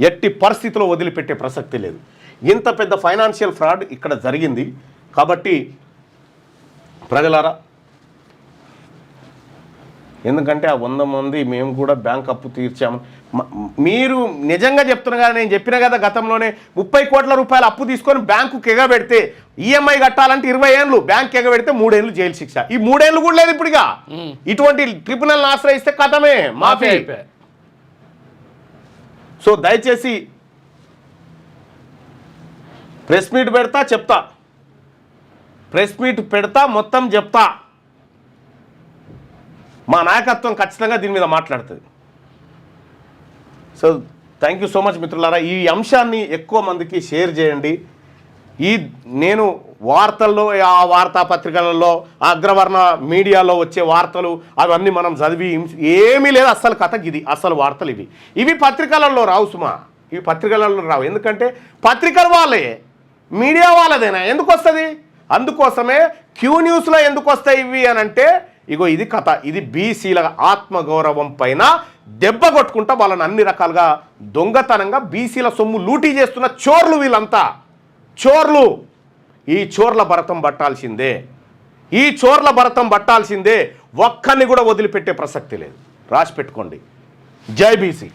ఎట్టి పరిస్థితిలో వదిలిపెట్టే ప్రసక్తి లేదు. ఇంత పెద్ద ఫైనాన్షియల్ ఫ్రాడ్ ఇక్కడ జరిగింది. కాబట్టి ప్రజలారా, ఎందుకంటే ఆ 100 మంది మేము కూడా బ్యాంక్ అప్పు తీర్చాము, మీరు నిజంగా చెప్తున్నా కదా, నేను చెప్పిన కదా గతంలోనే 30 కోట్ల రూపాయలు అప్పు తీసుకొని బ్యాంకుకి ఎగబెడితే ఈఎంఐ కట్టాలంటే 20 ఏళ్ళు, బ్యాంక్ ఎగబెడితే 3 ఏళ్ళు జైలు శిక్ష. ఈ 3 ఏళ్ళు కూడా లేదు ఇప్పుడుగా. ఇటువంటి ట్రిబ్యునల్ ఆశ్రయిస్తే కథమే, మాఫీ. సో దయచేసి ప్రెస్ మీట్ పెడతా, చెప్తా, ప్రెస్ మీట్ పెడతా, మొత్తం చెప్తా. మా నాయకత్వం ఖచ్చితంగా దీని మీద మాట్లాడుతుంది. So thank you so much మిత్రులారా. ఈ అంశాన్ని ఎక్కువ మందికి షేర్ చేయండి. నేను వార్తల్లో, ఆ వార్తాపత్రికలలో, అగ్రవర్ణ మీడియాలో వచ్చే వార్తలు అవన్నీ మనం చదివి ఏమీ లేదు. అస్సలు కథ ఇది, అసలు వార్తలు ఇవి పత్రికలలో రావు సుమా, ఇవి పత్రికలలో రావు. ఎందుకంటే పత్రికలు వాళ్ళే, మీడియా వాళ్ళదేనా, ఎందుకు వస్తుంది? అందుకోసమే క్యూ న్యూస్లో ఎందుకు వస్తాయి ఇవి అని అంటే, ఇగో ఇది కథ. ఇది బీసీల ఆత్మగౌరవం పైన దెబ్బ కొట్టుకుంటా వాళ్ళని అన్ని రకాలుగా దొంగతనంగా బీసీల సొమ్ము లూటీ చేస్తున్న చోర్లు వీళ్ళంతా, చోర్లు. ఈ చోర్ల భరతం పట్టాల్సిందే, ఈ చోర్ల భరతం పట్టాల్సిందే. ఒక్కరిని కూడా వదిలిపెట్టే ప్రసక్తి లేదు. రాసి పెట్టుకోండి. జై బీసీ.